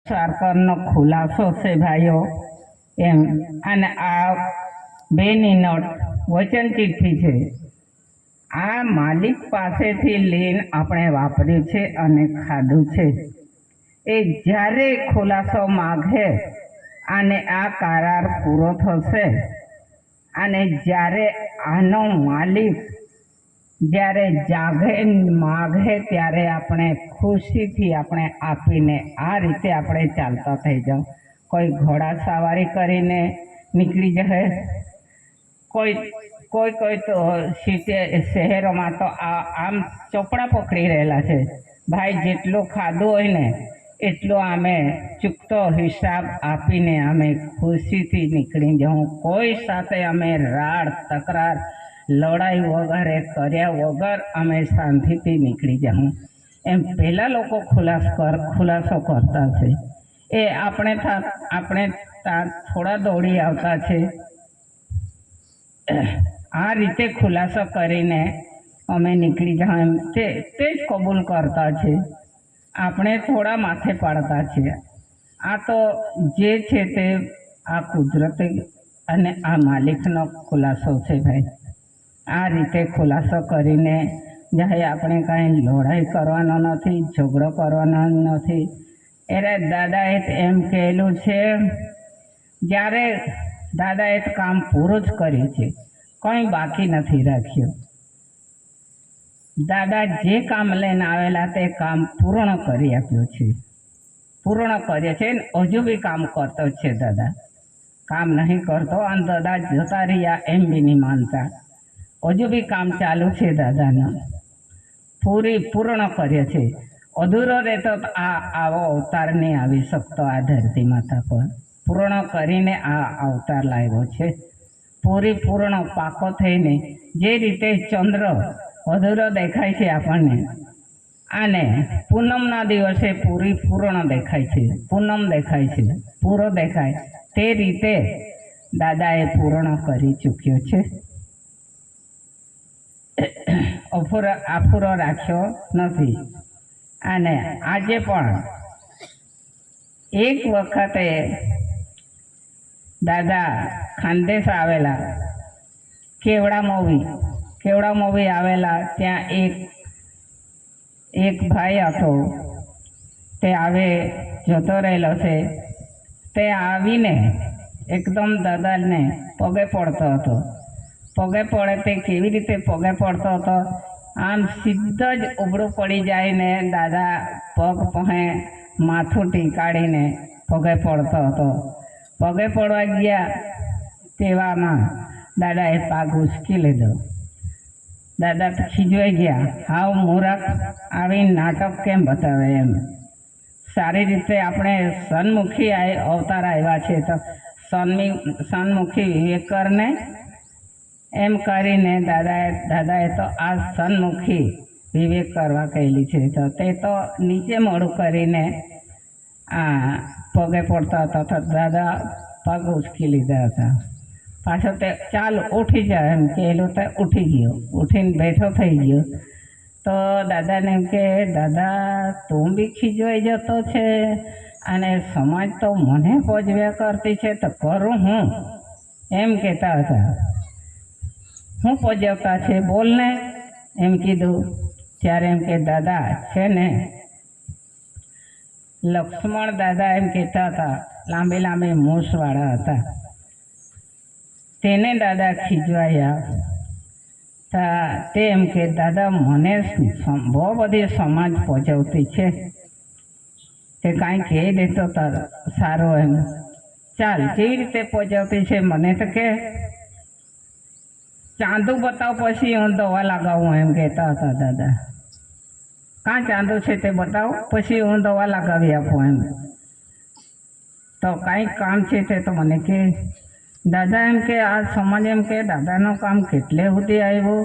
સારકરનો ખુલાસો છે ભાઈઓ એમ. અને આ બેની નોટ વચન ચિઠ્ઠી છે. આ માલિક પાસેથી લઈને આપણે વાપર્યું છે અને ખાધું છે. એ જ્યારે ખુલાસો માગે અને આ કરાર પૂરો થશે અને જ્યારે આનો માલિક જ્યારે જાગે માગે ત્યારે આપણે ખુશીથી આપણે આપીને આ રીતે આપણે ચાલતા થઈ જાઓ. કોઈ ઘોડા સવારી કરીને નીકળી જાય, કોઈ કોઈ કોઈ તો શહેરોમાં તો આમ ચોપડા પકડી રહેલા છે. ભાઈ જેટલું ખાધું હોય ને એટલો અમે ચૂકતો હિસાબ આપીને અમે ખુશીથી નીકળી જાઉં. કોઈ સાથે અમે રાડ તકરાર લડાઈ વગર કર્યા વગર અમે શાંતિથી નીકળી જાઉં. એમ પહેલાં લોકો ખુલાસો કરતા છે. એ આપણે થોડા દોડી આવતા છે. આ રીતે ખુલાસો કરીને અમે નીકળી જાઉં એમ તે જ કબૂલ કરતા છે. આપણે થોડા માથે પાડતા છીએ. આ તો જે છે તે આ કુદરતી અને આ માલિકનો ખુલાસો છે ભાઈ. આ રીતે ખુલાસો કરીને જ્યારે આપણે કાંઈ લડાઈ કરવાનો નથી, ઝઘડો કરવાનો નથી. એટલે દાદાએ એમ કહેલું છે, જ્યારે દાદાએ કામ પૂરું જ કર્યું છે, કંઈ બાકી નથી રાખ્યું. દાદા જે કામ લઈને આવેલા તે કામ પૂર્ણ કરી આપ્યું છે, પૂર્ણ કરે છે ને હજુ બી કામ કરતો છે. દાદા કામ નહીં કરતો અને દાદા જતા રહ્યા એમ બી નહીં માનતા. હજુ બી કામ ચાલુ છે દાદાનું, પૂર્ણ કરે છે. અધૂરો રહેતો આવો અવતાર નહીં આવી શકતો આ ધરતી માતા પર. પૂર્ણ કરીને આ અવતાર લાવ્યો છે. પૂર્ણ પાકો થઈને જે રીતે ચંદ્ર અધૂરો દેખાય છે આપણને, અને પૂનમના દિવસે પૂર્ણ દેખાય છે, પૂનમ દેખાય છે, પૂરો દેખાય, તે રીતે દાદાએ પૂર્ણ કરી ચૂક્યો છે. આફુરો રાખ્યો નથી. અને આજે પણ એક વખતે દાદા ખાનદેશ આવેલા, કેવડા મૂવી આવેલા. ત્યાં એક ભાઈ હતો, તે આવે જતો રહેલો છે. તે આવીને એકદમ દાદાને પગે પડતો હતો. પગે પડે તે કેવી રીતે પગે પડતો હતો, આમ સીધો જ ઉબળું પડી જાય ને દાદા પગ પહે માથું ટીકાડીને પગે પડતો હતો. પગે પડવા ગયા તેવામાં દાદાએ પાગ ઉચકી લીધો. દાદા ખીજવાઈ ગયા, હાવ મૂરખ આવી નાટક કેમ બતાવે એમ. સારી રીતે આપણે સન્મુખી અવતાર આવ્યા છે તો સન્મુખી વિવેકરને એમ કરીને દાદાએ તો આ સન્મુખી વિવેક કરવા કહેલી છે. તો તે તો નીચે મોડું કરીને આ પગે પડતા હતા તો દાદા પગ ઉચકી લીધા હતા. પાછો તે ચાલ ઉઠી જાય એમ કહેલું તો ઉઠી ગયો, ઉઠીને બેઠો થઈ ગયો. તો દાદાને એમ કે, દાદા તું બી ખીજવાઈ જતો છે અને સમાજ તો મને પજવ્યા કરતી છે તો કરું હું એમ કહેતા હતા. હું પજવતા છે બોલને એમ કીધું. ત્યારે એમ કે દાદા છે ને લક્ષ્મણ દાદા એમ કહેતા હતા, લાંબી લાંબી મૂછવાળા હતા. તેને દાદા ખીજવાયા. તે એમ કે દાદા મને બહુ બધી સમાજ પજવતી છે, તે કાંઈ કહી દેતો સારો એમ. ચાલ કેવી રીતે પજવતી છે મને તો કે, ચાંદુ બતાવ પછી હું દવા લગાવું એમ કહેતા હતા દાદા. કાં ચાંદુ છે તે બતાવો પછી હું દવા લગાવી આપું એમ. તો કાંઈક કામ છે તે તો મને કે. દાદા એમ કે આ સમાજ એમ કે દાદાનું કામ કેટલે સુધી આવ્યું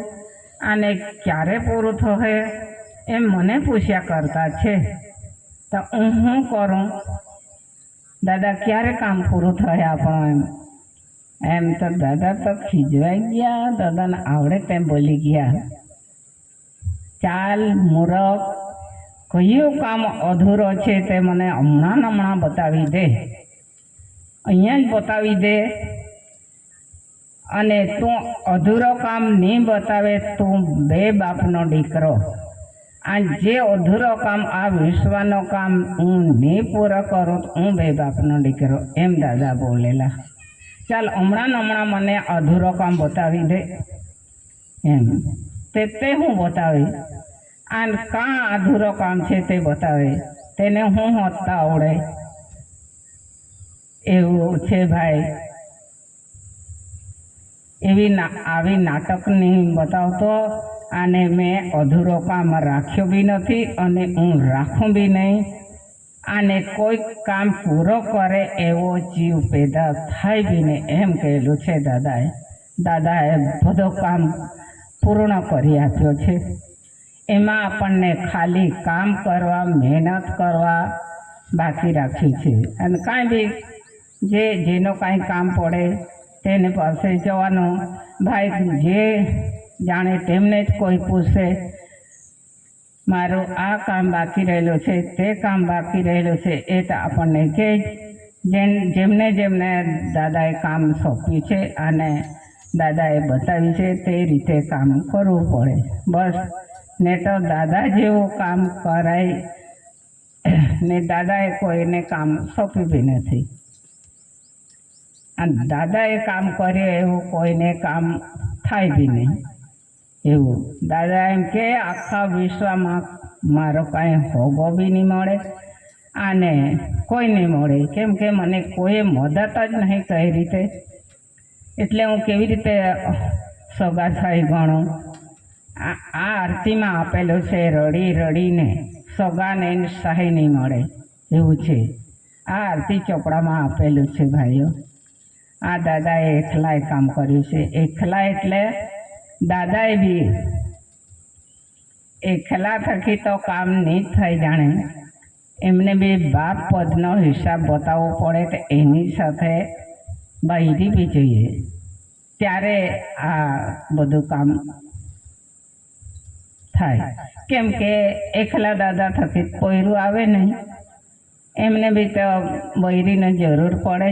અને ક્યારે પૂરું થશે એમ મને પૂછ્યા કરતા છે. તો હું શું કરું દાદા, ક્યારે કામ પૂરું થાય આપણું એમ. તો દાદા તો ખીજવાઈ ગયા. દાદાને આવડે તેમ બોલી ગયા, ચાલ મૂરખ કયું કામ અધૂરો છે તે મને હમણાં બતાવી દે, અહીંયા જ બતાવી દે. અને તું અધૂરો કામ નહીં બતાવે તું બે બાપનો દીકરો. આ જે અધૂરો કામ આ વિશ્વનો કામ હું નહીં પૂરો કરું તો હું બે બાપનો દીકરો, એમ દાદા બોલેલા. ચાલ હમણાં મને અધૂરો કામ બતાવી દે એમ. તે હું બતાવી, આ કાં અધૂરો કામ છે તે બતાવે, તેને હું હોતા આવડે એવું છે ભાઈ. આવી નાટક નહીં બતાવતો, અને મેં અધૂરો કામ રાખ્યો બી નથી અને હું રાખું બી નહીં. અને કોઈ કામ પૂરો કરે એવો જીવ પેદા થાય બી નહીં, એમ કહેલું છે દાદાએ. દાદાએ બધો કામ પૂર્ણ કરી આપ્યો છે. એમાં આપણને ખાલી કામ કરવા, મહેનત કરવા બાકી રાખ્યું છે. અને કાંઈ બી જેનો કાંઈ કામ પડે તેને પાસે જવાનું. ભાઈ જે જાણે તેમને જ કોઈ પૂછે મારું આ કામ બાકી રહેલું છે, તે કામ બાકી રહેલું છે, એ તો આપણને કહે જેમને દાદાએ કામ સોંપ્યું છે અને દાદાએ બતાવ્યું છે તે રીતે કામ કરવું પડે બસ. ને તો દાદા જેવું કામ કરાય ને દાદાએ કોઈને કામ સોંપ્યું બી નથી. અને દાદાએ કામ કર્યું એવું કોઈને કામ થાય બી નહીં એવું. દાદા એમ કે આખા વિશ્વમાં મારો કાંઈ હોગો બી નહીં મળે અને કોઈ નહીં મળે, કેમ કે મને કોઈ મદદ જ નહીં કઈ રીતે. એટલે હું કેવી રીતે સગા થાય ગણું. આ આરતીમાં આપેલું છે, રડી રડીને સગાને સહાય નહીં મળે એવું છે. આ આરતી ચોપડામાં આપેલું છે ભાઈઓ. આ દાદાએ એકલાએ કામ કર્યું છે. એકલા એટલે દાદાએ બી એકલા થકી તો કામ નહીં થઈ જાણે. એમને બી બાપ પદનો હિસાબ બતાવવો પડે તો એની સાથે બૈરી બી જોઈએ, ત્યારે આ બધું કામ થાય. કેમ કે એકલા દાદા થકી કોયરું આવે નહીં, એમને બી તો બૈરીની જરૂર પડે.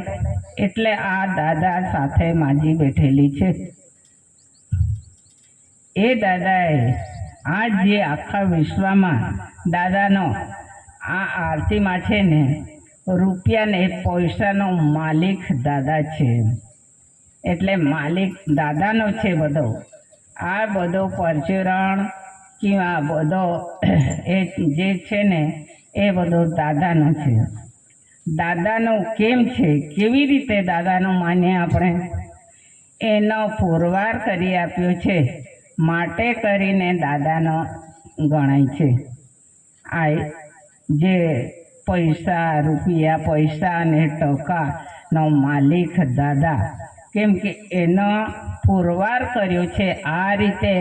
એટલે આ દાદા સાથે માજી બેઠેલી છે. એ દાદાએ આ જે આખા વિશ્વમાં દાદાનો આ આરતીમાં છે ને રૂપિયાને પૈસાનો માલિક દાદા છે. એટલે માલિક દાદાનો છે બધો. આ બધો પરચુરણ કિંવા બધો એ જે છે ને એ બધો દાદાનો છે. દાદાનો કેમ છે, કેવી રીતે દાદાનો માનીએ આપણે, એનો પુરવાર કરી આપ્યો છે, માટે કરીને દાદાનો ગણાય છે. આ જે પૈસા, રૂપિયા, પૈસા અને ટકાનો માલિક દાદા, કેમ કે એનો પુરવાર કર્યો છે. આ રીતે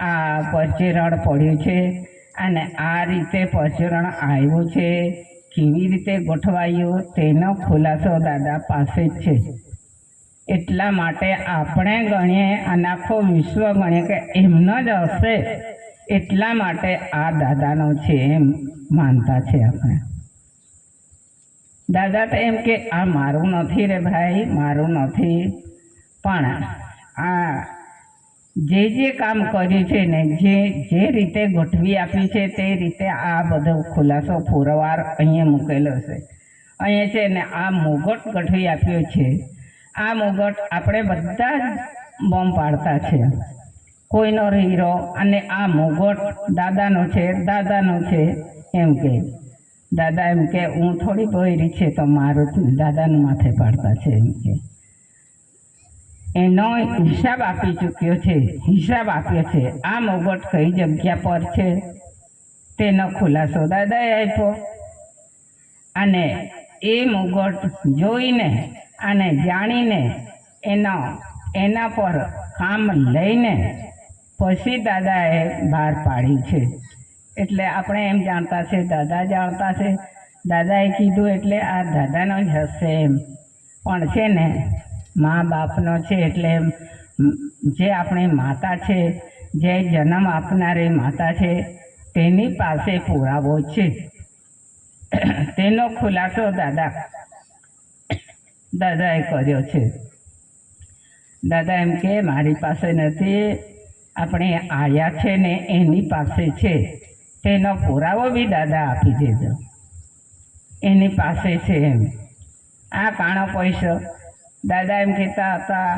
આ પરચુરણ પડ્યું છે અને આ રીતે પરચુરણ આવ્યું છે. કેવી રીતે ગોઠવાયું તેનો ખુલાસો દાદા પાસે જ છે. એટલા માટે આપણે ગણીએ અને આખો વિશ્વ ગણીએ કે એમનો જ હશે, એટલા માટે આ દાદાનો છે એમ માનતા છે આપણે. દાદા તો એમ કે આ મારું નથી રે ભાઈ, મારું નથી. પણ આ જે કામ કર્યું છે ને, જે રીતે ગોઠવી આપી છે તે રીતે આ બધો ખુલાસો પુરવાર અહીંયા મૂકેલો છે. અહીંયા છે ને આ મુગટ ગોઠવી આપ્યો છે. આ મુગટ આપણે બધા જ બોમ્બ પાડતા છે, કોઈનો હીરો. અને આ મુગટ દાદાનો છે, દાદાનો છે એમ કે. દાદા એમ કે હું થોડી બોયરી છે તો મારું દાદાનું માથે પાડતા છે એમ કે. એનો હિસાબ આપી ચૂક્યો છે, હિસાબ આપ્યો છે. આ મુગટ કઈ જગ્યા પર છે તેનો ખુલાસો દાદાએ આપ્યો. અને એ મુગટ જોઈને અને જાણીને એના પર કામ લઈને પછી દાદાએ બહાર પાડી છે. એટલે આપણે એમ જાણતા છે, દાદા જાણતા છે, દાદાએ કીધું એટલે આ દાદાનો જ હશે એમ. પણ છે ને મા બાપનો છે. એટલે જે આપણી માતા છે, જે જન્મ આપનારી માતા છે, તેની પાસે પુરાવો છે. તેનો ખુલાસો દાદાએ કર્યો છે. દાદા એમ કે મારી પાસે નથી, આપણે આયા છે ને એની પાસે છે. તેનો પુરાવો બી દાદા આપી દેજો, એની પાસે છે એમ. આ કાણો પૈસો દાદા એમ કહેતા હતા,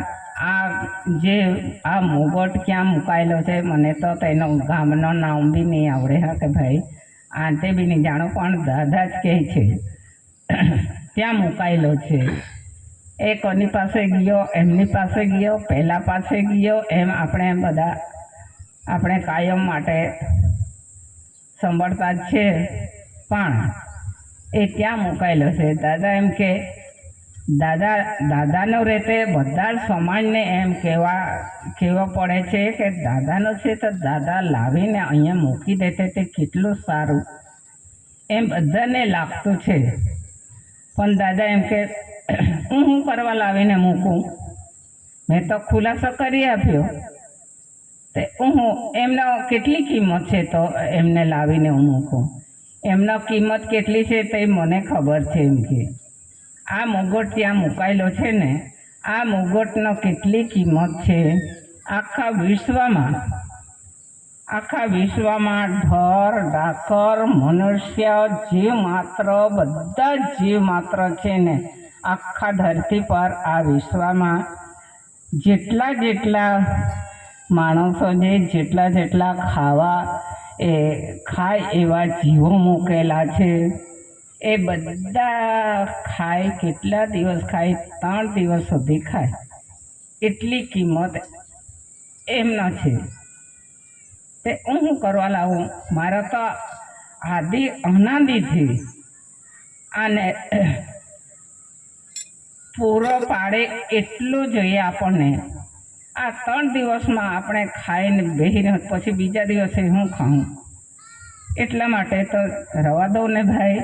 આ મુગટ ક્યાં મુકાયેલો છે, મને તો તેનો ગામનો નામ બી નહીં આવડે. હા કે ભાઈ આંતે બી નહીં જાણો, પણ દાદા જ કહે છે ત્યાં મુકાયેલો છે. એ કોની પાસે ગયો? એમની પાસે ગયો, પહેલા પાસે ગયો. એમ આપણે કાયમ માટે સાંભળતા જ છે, પણ એ ત્યાં મુકાયેલો છે. દાદા એમ કે દાદાનો રીતે બધા સમાજને એમ કહેવા પડે છે કે દાદાનો છે તો દાદા લાવીને અહીંયા મૂકી દેતે તે કેટલું સારું એમ બધાને લાગતું છે. પણ દાદા એમ કે હું કરવા લાવીને મૂકું? મેં તો ખુલાસો કરી આપ્યો. તે એમનો કેટલી કિંમત છે તો એમને લાવીને હું મૂકું? એમનો કિંમત કેટલી છે તે મને ખબર છે. એમ કે આ મુગટ ત્યાં મુકાયેલો છે ને, આ મુગટનો કેટલી કિંમત છે આખા વિશ્વમાં ઢોર ડાકર મનુષ્ય જીવ માત્ર, બધા જીવ માત્ર છે ને આખા ધરતી પર આ વિશ્વમાં જેટલા માણસો છે, જેટલા ખાય એવા જીવો મૂકેલા છે. એ બધા ખાય, કેટલા દિવસ ખાય? 3 દિવસ સુધી ખાય, એટલી કિંમત એમનો છે. તે હું કરવા લાવું? મારા તો અનાદિથી આને પૂરો પાડે એટલું જોઈએ આપણને. આ 3 દિવસમાં આપણે ખાઈને બેસીને પછી બીજા દિવસે હું ખાઉં? એટલા માટે તો રવા દઉં ને ભાઈ,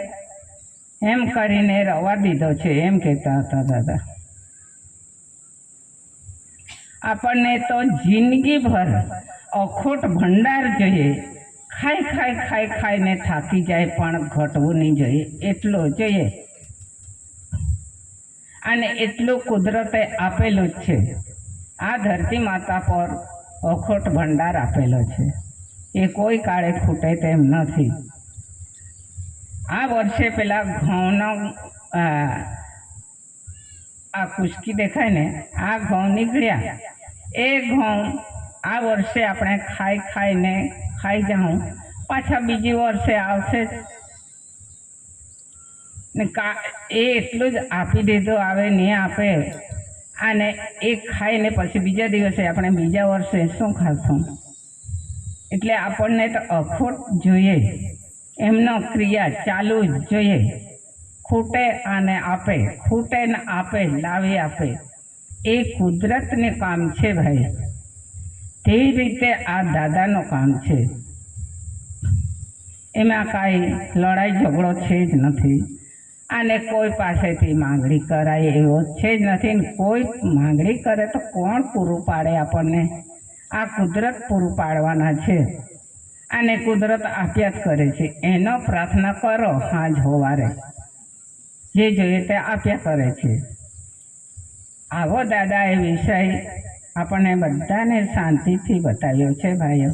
એમ કરીને રવા દીધો છે. એમ કહેતા હતા દાદા. આપણને તો જિંદગીભર અખોટ ભંડાર જોઈએ. ખાઈને થાકી જાય પણ ઘટવું નહીં જોઈએ, એટલું જોઈએ. અને એટલું કુદરતે આપેલું જ છે. આ ધરતી માતા પર અખોટ ભંડાર આપેલો છે, એ કોઈ કાળે ખૂટે તેમ નથી. આ વર્ષે પેલા ઘઉંનો આ કુશકી દેખાય ને, આ ઘઉં નીકળ્યા. એ ઘઉં આ વર્ષે આપણે ખાઈ જાઉં, પાછા બીજી વર્ષે આવશે ને. એ એટલું જ આપી દીધું, આવે નહીં આપે. અને એ ખાઈને પછી બીજા દિવસે આપણે બીજા વર્ષે શું ખાશું? એટલે આપણને તો અખોટ જોઈએ, એમનો ક્રિયા ચાલુ જ જોઈએ. ખૂટે આને આપે, ખૂટે ને આપે, લાવી આપે. એ કુદરતનું કામ છે ભાઈ. તે રીતે આ દાદાનું કામ છે. એમાં કાંઈ લડાઈ ઝઘડો છે જ નથી. અને કોઈ પાસેથી માંગણી કરાય એવો છે જ નથી. કોઈ માંગણી કરે તો કોણ પૂરું પાડે આપણને? આ કુદરત પૂરું પાડવાના છે. અને કુદરત આપ્યા જ કરે છે. એનો પ્રાર્થના કરો, સાંજ સવારે જે જોઈએ તે આપ્યા કરે છે. આવો દાદાએ વિષય આપણને બધાને શાંતિથી બતાવ્યો છે ભાઈઓ.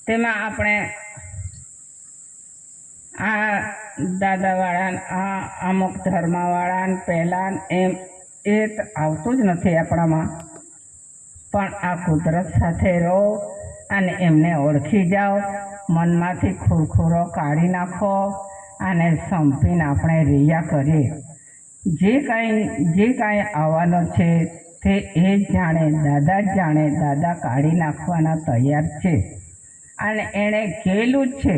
તેમાં આપણે આ દાદાવાળા, આ અમુક ધર્મવાળા પહેલાં એમ એ આવતું જ નથી આપણામાં. પણ આ કુદરત સાથે રહો અને એમને ઓળખી જાઓ. મનમાંથી ખુરખુરો કાઢી નાખો અને સંપીને આપણે રહ્યા કરીએ. જે કાંઈ આવવાનો છે તે એ જ જાણે, દાદા જ જાણે. દાદા કાઢી નાખવાના તૈયાર છે અને એણે કહેલું જ છે,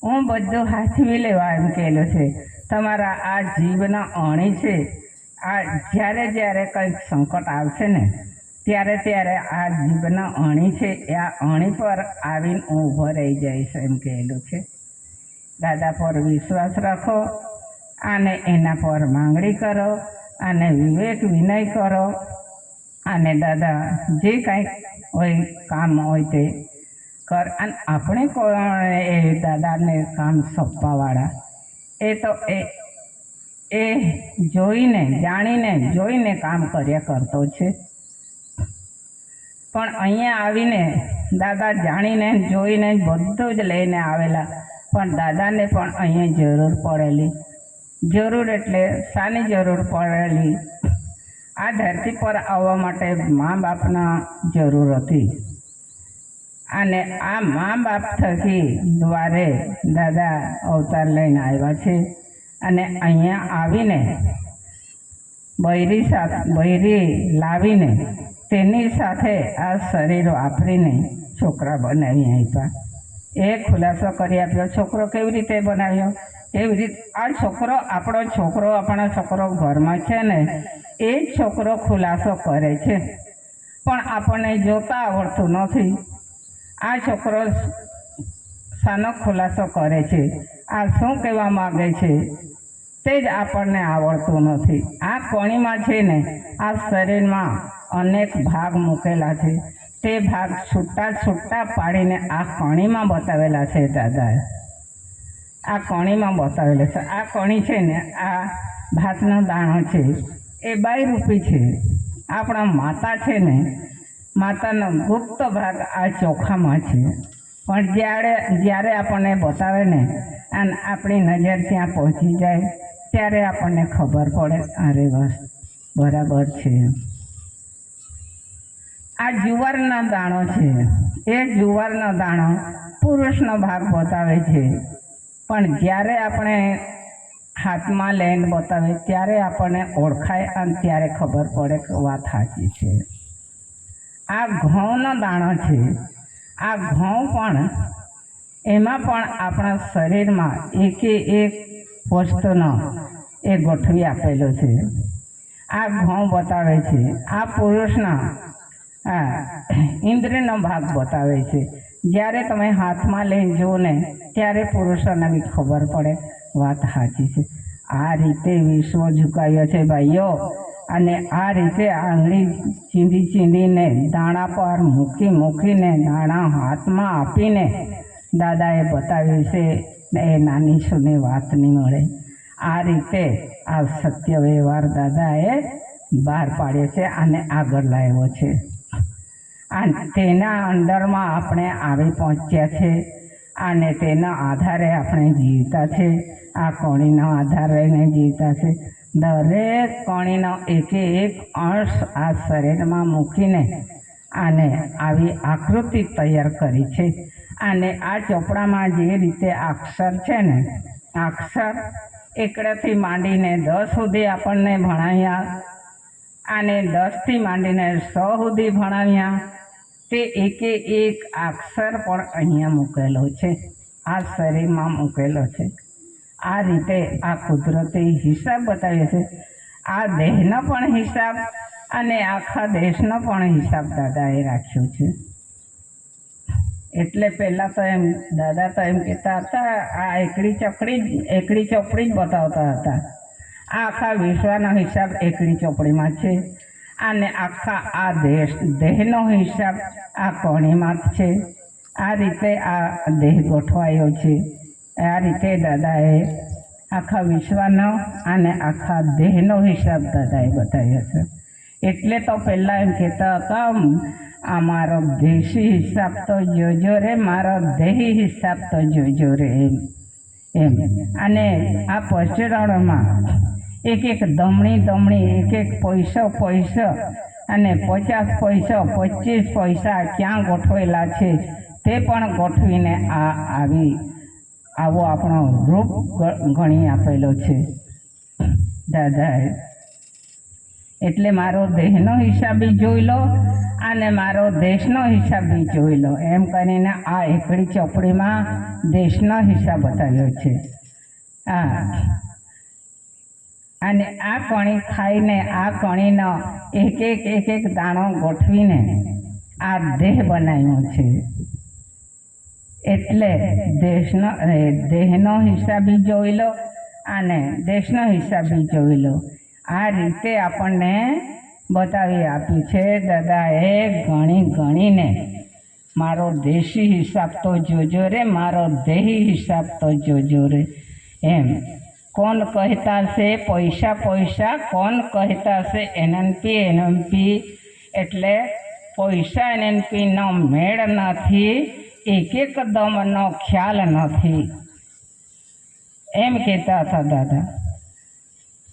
હું બધું હાથવી લેવા એમ કહેલું છે. તમારા આ જીવના અણી છે, આ જ્યારે કંઈક સંકટ આવશે ને ત્યારે આ જીવના અણી છે, એ આ અણી પર આવીને હું ઊભો રહી જઈશ એમ કહેલું છે. દાદા પર વિશ્વાસ રાખો અને એના પર માંગણી કરો અને વિવેક વિનય કરો. અને દાદા જે કાંઈ હોય કામ હોય તે અને આપણે કોણ એ દાદાને કામ સોંપવાવાળા એ તો એ જોઈને જોઈને કામ કર્યા કરતો છે. પણ અહીંયા આવીને દાદા જાણીને જોઈને બધું જ લઈને આવેલા, પણ દાદાને પણ અહીંયા જરૂર પડેલી. જરૂર એટલે શાની જરૂર પડેલી? આ ધરતી પર આવવા માટે મા બાપના જરૂર હતી, અને આ મા બાપ થકી દ્વારે દાદા અવતાર લઈને આવ્યા છે. અને અહીંયા આવીને બૈરી લાવીને તેની સાથે આ શરીર વાપરીને છોકરા બનાવી આપ્યા. એ ખુલાસો કરી આપ્યો. છોકરો કેવી રીતે બનાવ્યો? એવી રીતે આ છોકરો આપણા છોકરો ઘરમાં છે ને, એ છોકરો ખુલાસો કરે છે, પણ આપણને જોતા આવડતું નથી. આ છોકરો શાનો ખુલાસો કરે છે, આ શું કહેવા માગે છે, તે જ આપણને આવડતું નથી. આ કણીમાં છે ને, આ શરીરમાં અનેક ભાગ મૂકેલા છે. તે ભાગ છૂટા પાડીને આ કણીમાં બતાવેલા છે દાદાએ. આ કણીમાં બતાવેલા છે. આ કણી છે ને, આ ભાતનો દાણો છે, એ 2 રૂપી છે. આપણા માતા છે ને, માતાનો ગુપ્ત ભાગ આ ચોખામાં છે. પણ જ્યારે આપણને બતાવે ને અને આપણી નજર ત્યાં પહોંચી જાય ત્યારે આપણને ખબર પડે, અરે બસ બરાબર છે. આ જુવારનો દાણો છે. એ જુવારનો દાણો પુરુષનો ભાગ બતાવે છે, પણ જ્યારે આપણે હાથમાં લઈને બતાવે ત્યારે આપણને ઓળખાય અને ત્યારે ખબર પડે કે વાત સાચી છે. આ ઘઉંનો દાણો છે. આ ઘઉં પણ એમાં પણ આપણા શરીરમાં એક વસ્તુનો એ ગોઠવી આપેલો છે. આ ઘઉં બતાવે છે. આ પુરુષના ઇન્દ્રિયનો ભાગ બતાવે છે. જ્યારે તમે હાથમાં લઈને જુઓ ને ત્યારે પુરુષોને બી ખબર પડે વાત સાચી છે. આ રીતે વિશ્વ ઝુકાવ્યો છે ભાઈઓ. અને આ રીતે આંગળી ચીંધીને દાણા પર મૂકીને દાણા હાથમાં આપીને દાદાએ બતાવ્યું છે. એ નાની સુની વાત નહીં મળે. આ રીતે આ સત્ય વ્યવહાર દાદાએ બહાર પાડ્યો છે અને આગળ લાવ્યો છે. અને તેના અંદરમાં આપણે આવી પહોંચ્યા છે અને તેના આધારે આપણે જીવતા છે. આ કણીનો આધાર લઈને જીવતા છે. દરેક કણીનો એક અંશ આ શરીરમાં મૂકીને આને આવી આકૃતિ તૈયાર કરી છે. અને આ ચોપડામાં જે રીતે અક્ષર છે ને, અક્ષર એકડાથી માંડીને 10 સુધી આપણને ભણાવ્યા, અને 10થી માંડીને 100 સુધી ભણાવ્યા. તે એક અક્ષર પણ અહીંયા મૂકેલો છે, આ શરીરમાં મૂકેલો છે. આ રીતે આ કુદરતી હિસાબ બતાવે છે. આ દેહનો પણ હિસાબ અને આખા દેશનો પણ હિસાબ દાદાએ રાખ્યો છે. એટલે પહેલાં તો દાદા તો એમ કહેતા હતા, આ એકડી ચોપડી જ બતાવતા હતા. આ આખા વિશ્વનો હિસાબ એકડી ચોપડીમાં છે, અને આખા આ દેહનો હિસાબ આ કણીમાં જ છે. આ રીતે આ દેહ ગોઠવાયો છે. આ રીતે દાદાએ આખા વિશ્વનો અને આખા દેહનો હિસાબ દાદાએ બતાવ્યો છે. એટલે તો પહેલાં એમ કહેતા હતા, આ મારો દેશી હિસાબ તો જોજો રે, મારો દેહી હિસાબ તો જોજો રે એમ. અને આ પચરણમાં એક દમણી એક પૈસો અને 50 પૈસા 25 પૈસા ક્યાં ગોઠવેલા છે તે પણ ગોઠવીને આવો આપણો રૂપ ગણી આપેલો છે દાદાએ. એટલે મારો દેહનો હિસાબ બી જોઈ લો અને મારો દેશનો હિસાબ બી જોઈ લો, એમ કરીને આ એકડી ચોપડીમાં દેશનો હિસાબ બતાવ્યો છે. અને આ કણી ખાઈને આ કણીનો એક દાણો ગોઠવીને આ દેહ બનાવ્યો છે. એટલે દેહનો હિસાબ બી જોઈ લો અને દેશનો હિસાબ બી જોઈ લો. આ રીતે આપણને બતાવી આપ્યું છે દાદાએ ગણીને. મારો દેશી હિસાબ તો જોજો રે, મારો દેહી હિસાબ તો જોજો રે. એમ કોણ કહેતા છે પૈસા પૈસા, કોણ કહેતા છે એનએનપી એનએનપી, એટલે પૈસા એનએનપીનો મેળ નથી, એક એક દમનો ખ્યાલ નથી, એમ કહેતા હતા દાદા.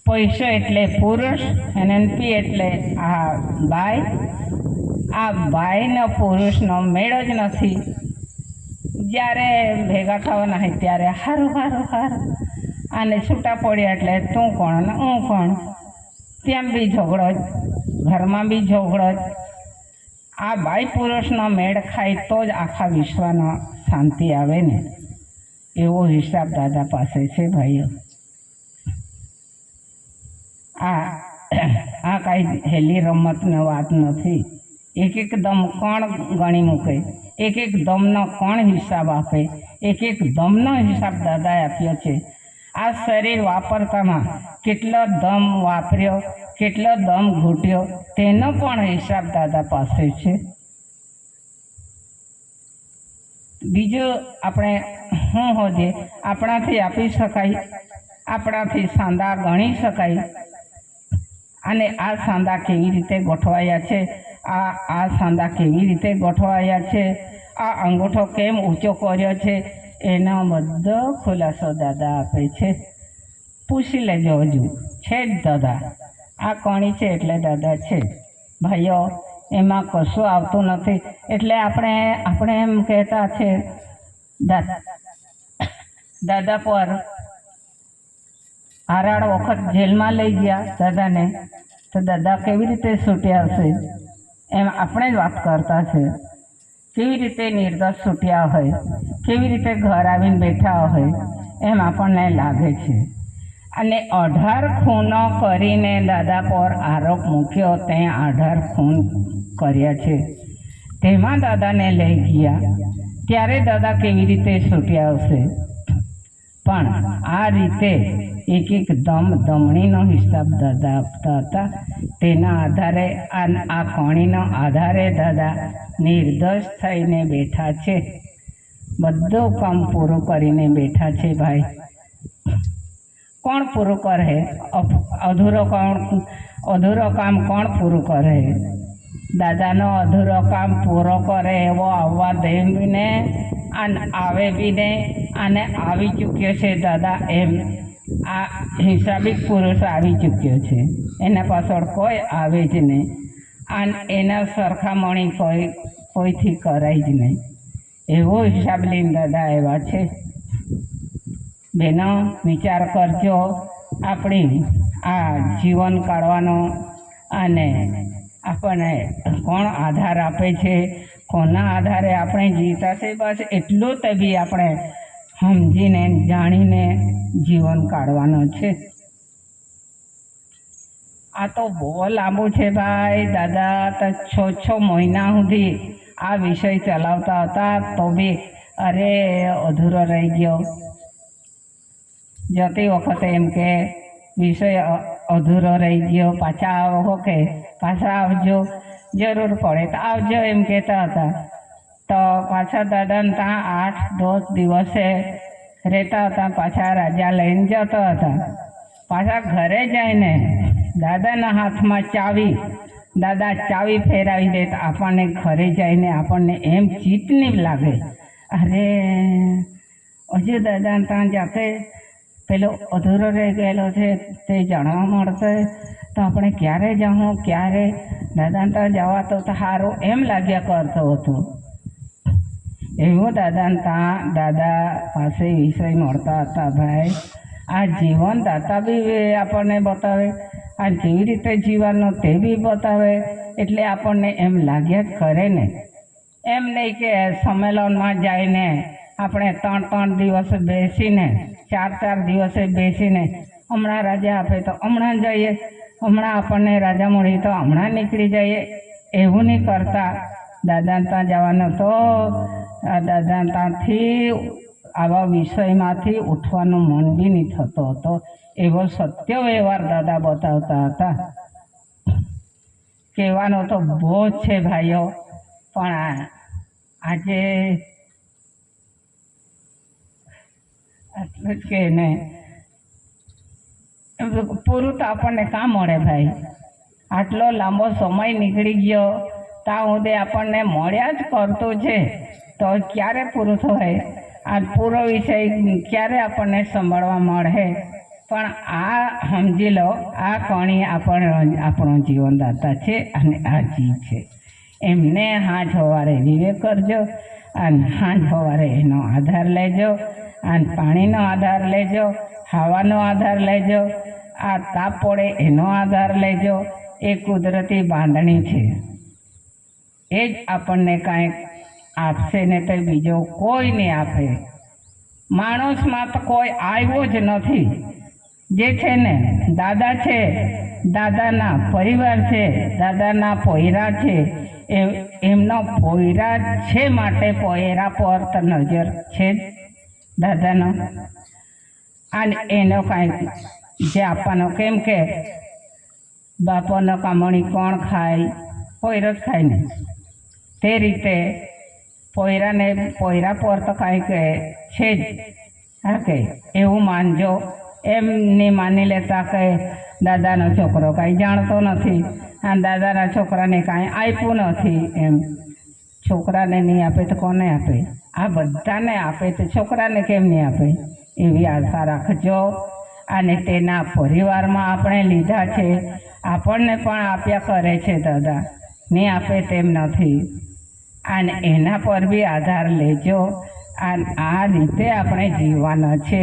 પૈસો એટલે પુરુષ, એનએનપી એટલે આ બાઈ, આ બાઈનો પુરુષનો મેળ જ નથી. જ્યારે ભેગા થવાના હોય ત્યારે હારું હારું હારું, અને છૂટા પડ્યા એટલે તું કોણ ને હું કોણ, ત્યાં બી ઝઘડો જ, ઘરમાં બી ઝઘડો જ. આ બાઈ પુરુષનો મેળ ખાય તો જ આખા વિશ્વનો શાંતિ આવે ને, એવો હિસાબ દાદા પાસે છે ભાઈઓ. આ કાંઈ હેલી રમતની વાત નથી. એક એક દમ કોણ ગણી મૂકે, એક એક દમનો કોણ હિસાબ આપે, એક એક દમનો હિસાબ દાદાએ આપ્યો છે. આ શરીર વાપરતામાં કેટલો દમ વાપર્યો, કેટલો દમ ઘૂંટ્યો, તેનો પણ હિસાબ દાદા પાસે છે. બીજું આપણે શું હોજે આપણાથી આપી શકાય, આપણાથી સાંદા ગણી શકાય. અને આ સાંદા કેવી રીતે ગોઠવાયા છે, આ સાંદા કેવી રીતે ગોઠવાયા છે, આ અંગૂઠો કેમ ઊંચો કર્યો છે, એનો બધો ખુલાસો દાદા આપે છે. પૂછી લેજો, હજુ છે જ દાદા. આ કણી છે એટલે દાદા છે ભાઈઓ, એમાં કશું આવતું નથી. એટલે આપણે એમ કહેતા છે દાદા પર આરાડ વખત જેલમાં લઈ ગયા દાદાને, તો દાદા કેવી રીતે છૂટ્યા હશે, એમ આપણે જ વાત કરતા છે. કેવી રીતે નિર્દોષ છૂટ્યા હોય, કેવી રીતે ઘર આવીને બેઠા હોય, એમ આપણને લાગે છે. અને 18 ખૂનો કરીને દાદા પર આરોપ મૂક્યો, તે 18 ખૂન કર્યા છે. તેમાં દાદાને લઈ ગયા ત્યારે દાદા કેવી રીતે છૂટ્યા હશે. પણ આ રીતે એક એક દમણીનો હિસાબ દાદા આપતા હતા. તેના આધારે આ કણીનો આધારે દાદા નિર્દોષ થઈને બેઠા છે. બધું કામ પૂરું કરીને બેઠા છે ભાઈ. કોણ પૂરું કરે? અધૂરો કામ કોણ પૂરું કરે? દાદાનો અધૂરો કામ પૂરો કરે એવો આવવા દે બી ને, અને આવે બી ને, અને આવી ચૂક્યો છે દાદા. એમ આ હિસાબિક પુરુષ આવી ચૂક્યો છે, એના પાછળ કોઈ આવે જ નહીં, અને એના સરખામણી કોઈથી કરાય જ નહીં. એવો હિસાબ લઈને દાદા એવા છે. બેનો વિચાર કરજો, આપણી આ જીવન કાઢવાનો, અને આપણને કોણ આધાર આપે છે, કોના આધારે આપણે જીવતા છે, બસ એટલું તો બી આપણે સમજીને જાણીને જીવન કાઢવાનો છે. આ તો બહુ લાંબુ છે ભાઈ. દાદા તો 6 મહિના સુધી આ વિષય ચલાવતા હતા, તો બી અરે અધૂરો રહી ગયો. જતી વખતે એમ કે વિષય અધૂરો રહી ગયો, પાછા આવો કે પાછા આવજો, જરૂર પડે તો આવજો, એમ કહેતા હતા. તો પાછા દાદાને ત્યાં 8-10 દિવસે રહેતા હતા, પાછા રાજા લઈને જતા હતા. પાછા ઘરે જઈને દાદાના હાથમાં ચાવી, દાદા ચાવી ફેરાવી દે તો આપણને ઘરે જઈને આપણને એમ ચિત્ત નહીં લાગે, અરે હજુ દાદાને ત્યાં જાતે પેલો અધૂરો રહી ગયેલો છે તે જાણવા મળશે, તો આપણે ક્યારે જાઉં, ક્યારે દાદાને ત્યાં જવા તો સારું એમ લાગ્યા કરતો હતો. એવું દાદાને ત્યાં દાદા પાસે વિષય મળતા હતા ભાઈ. આ જીવન દાતા બી આપણને બતાવે, આ કેવી રીતે જીવવાનું તે બી બતાવે. એટલે આપણને એમ લાગ્યા જ કરે ને, એમ નહીં કે સંમેલનમાં જઈને આપણે 3 દિવસ બેસીને, 4 દિવસે બેસીને હમણાં રજા આપે તો હમણાં જઈએ, હમણાં આપણને રજા મળી તો હમણાં નીકળી જઈએ, એવું નહીં કરતા. દાદાને ત્યાં જવાનું તો દાદાને ત્યાંથી આવા વિષયમાંથી ઉઠવાનું મન બી નહીં થતો હતો. એવો સત્ય વ્યવહાર દાદા બતાવતા હતા. કહેવાનો તો બહુ જ છે ભાઈઓ, પણ આજે આટલું જ કે ને પૂરું તો આપણને કાં મળે ભાઈ. આટલો લાંબો સમય નીકળી ગયો ત્યાં સુધી આપણને મળ્યા જ કરતું છે તો ક્યારે પૂરું થાય? આ પૂરો વિષય ક્યારે આપણને સંભાળવા મળે? પણ આ સમજી લો, આ કણી આપણો જીવનદાતા છે અને આ જીવ છે. એમને હાજ સવારે વિવેક કરજો અને હાજ સવારે એનો આધાર લેજો અને પાણીનો આધાર લેજો, ખાવાનો આધાર લેજો, આ તાપ પડે એનો આધાર લેજો. એ કુદરતી બાંધણી છે, એ જ આપણને કાંઈક આપશે ને તો બીજો કોઈ નહીં આપે. માણસમાં તો કોઈ આવ્યો જ નથી. જે છે ને દાદા છે, દાદાના પરિવાર છે, દાદાના પોયરા છે, એમનો પોયરા છે માટે પોયરા પર તો નજર છે જ દાદાનો. અને એનો કાંઈક જે આપવાનો, કેમ કે બાપોનો કામણી કોણ ખાય? પોયરો જ ખાય ને. તે રીતે પોયરાને પોયરા પર તો કાંઈક છે જ. હા કે એવું માનજો. એમ નહીં માની લેતા કે દાદાનો છોકરો કાંઈ જાણતો નથી અને દાદાના છોકરાને કાંઈ આપ્યું નથી. એમ છોકરાને નહીં આપે તો કોને આપે? આ બધાને આપે તો છોકરાને કેમ નહીં આપે? એવી આશા રાખજો. અને તેના પરિવારમાં આપણે લીધા છે, આપણને પણ આપ્યા કરે છે દાદા, નહીં આપે તેમ નથી. અને એના પર બી આધાર લેજો. અને આ રીતે આપણે જીવવાના છે.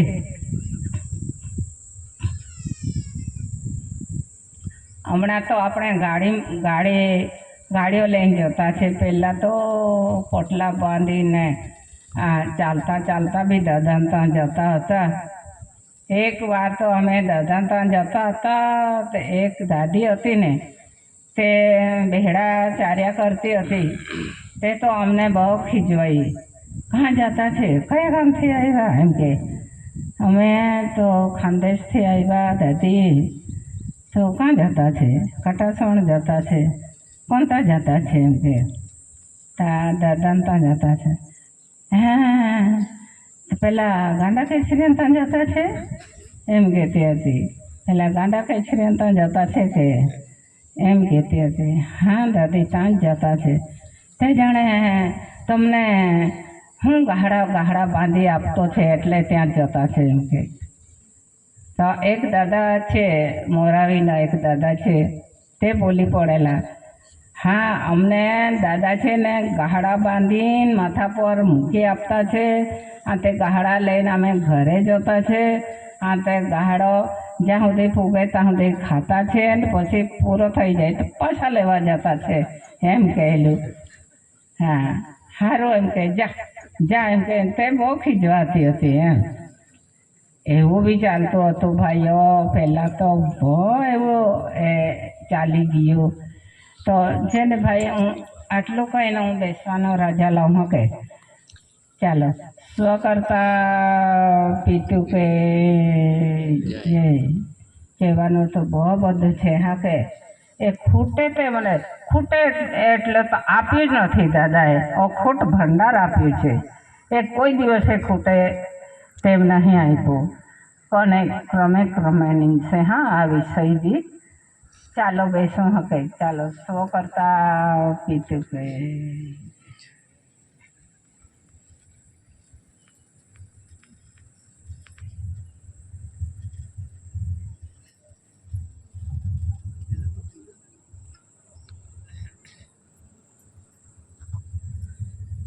હમણાં તો આપણે ગાડીઓ લઈને જતા છે. પહેલાં તો પોટલા બાંધીને ચાલતા ચાલતા બી દાદા ત્યાં જતા હતા. એક વાર તો અમે દાદા ત્યાં જતા હતા તો એક દાદી હતી ને, તે બહેડા ચાર્યા કરતી હતી. તે તો અમને બહુ ખીજવાઈ. કहाँ જતા છે? કયા ગામથી આવ્યા? એમ કે અમે તો ખાનદેશથી આવ્યા દાદી. તો કાં જતા છે? કટાસણ જતા છે. કોણ ત્યાં જતા છે? એમ કે દાદાને ત્યાં જતા છે. હા, પેલા ગાંડા કેસરીને ત્યાં જતા છે એમ કહેતી હતી. પેલા ગાંડા કેસરીને ત્યાં જતા છે કે એમ કહેતી હતી. હા દાદી, ત્યાં જ જતા છે. તે જાણે તમને હું ગાહડા બાંધી આપતો છે એટલે ત્યાં જ જતા છે એમ કે. તો એક દાદા છે, મોરાવીના એક દાદા છે, તે બોલી પડેલા, હા અમને દાદા છે ને ગાહડા બાંધીને માથા પર મૂકી આપતા છે. આ તે ગાહડા લઈને અમે ઘરે જતા છે. આ તે ગાહડો જ્યાં સુધી પૂગે ત્યાં સુધી ખાતા છે ને પછી પૂરો થઈ જાય તો પાછા લેવા જતા છે એમ કહેલું. હા સારું એમ કે જા એમ કે. તે બહુ ખીજવાતી હતી એમ. એવું બી ચાલતું હતું ભાઈઓ. પહેલાં તો બહુ એવું ચાલી ગયું. તો છે ને ભાઈ, હું આટલું કહીને હું બેસવાનો રજા લઉં કે ચાલો. સ્વ કરતા પીતું કે જે કહેવાનું તો બહુ બધું છે. હા કે એ ખૂટે તે મને ખૂટે એટલે તો આપ્યું જ નથી દાદાએ. અખૂટ ભંડાર આપ્યું છે. એ કોઈ દિવસે ખૂટે તેમ નહીં આપ્યું. અને ક્રમેની છે. હા આ વિષય બી ચાલો બેસું હકે. ચાલો સ્વ કરતા પીતું કે